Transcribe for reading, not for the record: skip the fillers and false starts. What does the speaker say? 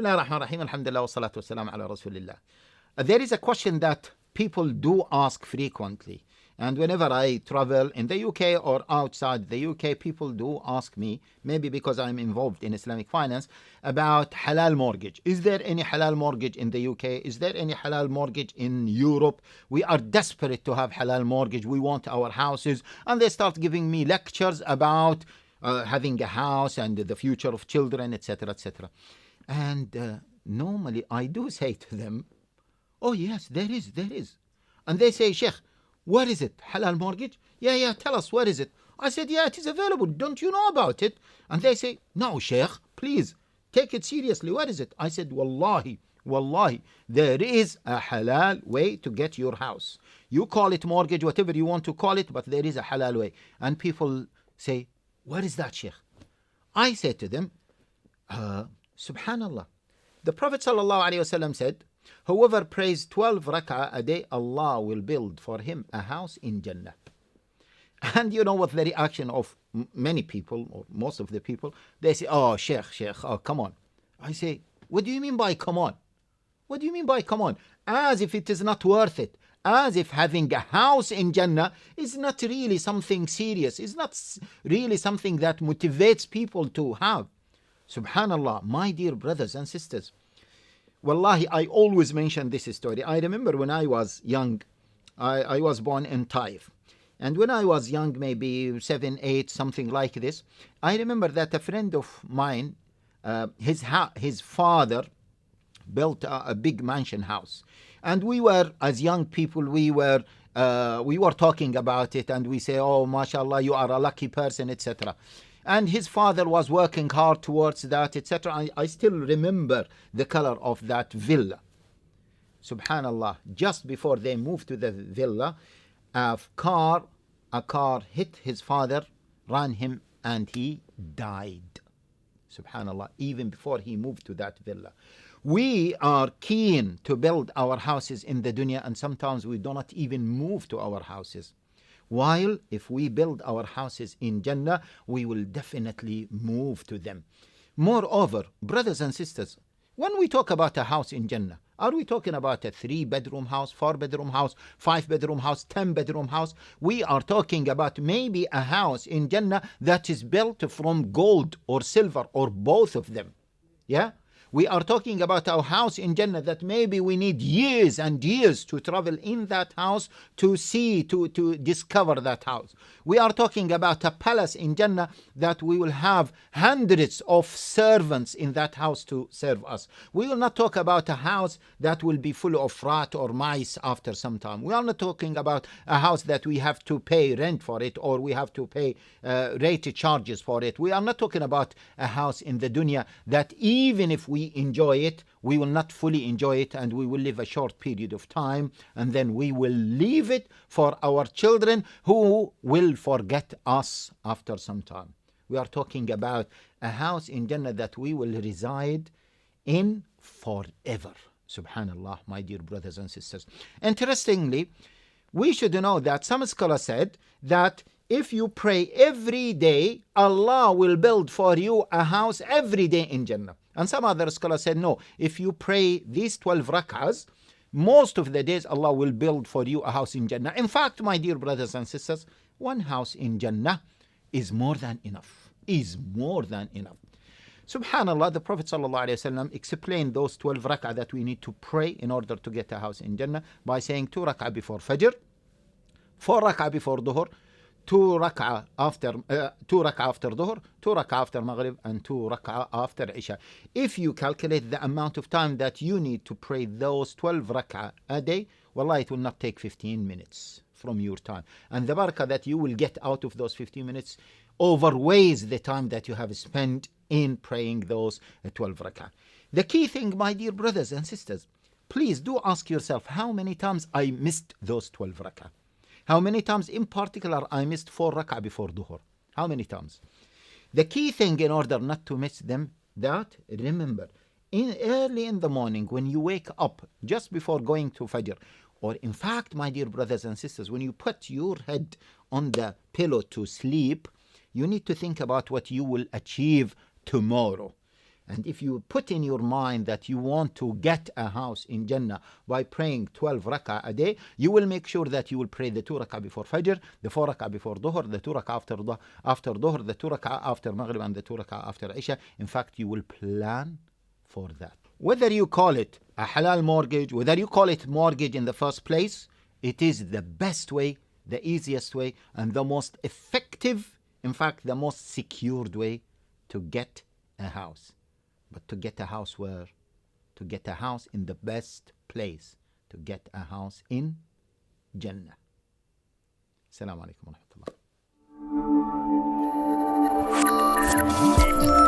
Bismillah ar-Rahman ar-Rahim, alhamdulillah wa salatu wa salam ala rasulillah. There is a question that people do ask frequently. And whenever I travel in the UK or outside the UK, people do ask me, maybe because I'm involved in Islamic finance, about halal mortgage. Is there any halal mortgage in the UK? Is there any halal mortgage in Europe? We are desperate to have halal mortgage. We want our houses. And they start giving me lectures about having a house and the future of children, etc., etc. And normally I do say to them, oh yes, there is. And they say, Sheikh, what is it? Halal mortgage? Yeah, tell us, what is it? I said, yeah, it is available. Don't you know about it? And they say, no, Sheikh, please, take it seriously. What is it? I said, Wallahi, there is a halal way to get your house. You call it mortgage, whatever you want to call it, but there is a halal way. And people say, what is that, Sheikh? I said to them, Subhanallah. The Prophet ﷺ said, whoever prays 12 rak'ah a day, Allah will build for him a house in Jannah. And you know what the reaction of many people, or most of the people, they say, oh, Sheikh, oh, come on. I say, what do you mean by come on? What do you mean by come on? As if it is not worth it. As if having a house in Jannah is not really something serious. It's not really something that motivates people to have. Subhanallah, my dear brothers and sisters. Wallahi, I always mention this story. I remember when I was young, I was born in Taif. And when I was young, maybe 7, 8, something like this, I remember that a friend of mine, his father built a big mansion house. And we were, as young people, we were talking about it, and we say, oh, mashallah, you are a lucky person, etc. And his father was working hard towards that, etc. I still remember the color of that villa. Subhanallah, just before they moved to the villa, a car hit his father, ran him, and he died. Subhanallah, even before he moved to that villa. We are keen to build our houses in the dunya, and sometimes we do not even move to our houses. While if we build our houses in Jannah, we will definitely move to them. Moreover, brothers and sisters, when we talk about a house in Jannah, are we talking about a 3-bedroom house, 4-bedroom house, 5-bedroom house, 10-bedroom house? We are talking about maybe a house in Jannah that is built from gold or silver or both of them. Yeah? We are talking about our house in Jannah that maybe we need years and years to travel in that house to see, to discover that house. We are talking about a palace in Jannah that we will have hundreds of servants in that house to serve us. We will not talk about a house that will be full of rat or mice after some time. We are not talking about a house that we have to pay rent for it or we have to pay rate charges for it. We are not talking about a house in the dunya that even if we enjoy it, we will not fully enjoy it, and we will live a short period of time, and then we will leave it for our children who will forget us after some time. We are talking about a house in Jannah that we will reside in forever. Subhanallah, my dear brothers and sisters. Interestingly, we should know that some scholars said that if you pray every day, Allah will build for you a house every day in Jannah. And some other scholars said, no, if you pray these 12 rak'ahs, most of the days Allah will build for you a house in Jannah. In fact, my dear brothers and sisters, one house in Jannah is more than enough. Subhanallah, the Prophet ﷺ explained those 12 rak'ah that we need to pray in order to get a house in Jannah by saying 2 rak'ah before Fajr, 4 rak'ah before Dhuhr, 2 rak'ah after Dhuhr, 2 rak'ah after Maghrib, and 2 rak'ah after Isha. If you calculate the amount of time that you need to pray those 12 rak'ah a day, wallah, it will not take 15 minutes from your time. And the barakah that you will get out of those 15 minutes overweighs the time that you have spent in praying those 12 rak'ah. The key thing, my dear brothers and sisters, please do ask yourself how many times I missed those 12 rak'ah. How many times in particular I missed 4 rak'ah before Dhuhr? How many times? The key thing in order not to miss them, that remember, early in the morning when you wake up, just before going to Fajr, or in fact, my dear brothers and sisters, when you put your head on the pillow to sleep, you need to think about what you will achieve tomorrow. And if you put in your mind that you want to get a house in Jannah by praying 12 rak'ah a day, you will make sure that you will pray the 2 rak'ah before Fajr, the 4 rak'ah before Dhuhr, the 2 rak'ah after Dhuhr, the 2 rak'ah after Maghrib, and the 2 rak'ah after Isha. In fact, you will plan for that. Whether you call it a halal mortgage, whether you call it mortgage in the first place, it is the best way, the easiest way, and the most effective, in fact, the most secured way to get a house. But to get a house where? To get a house in the best place. To get a house in Jannah. Assalamu alaikum wa rahmatullah.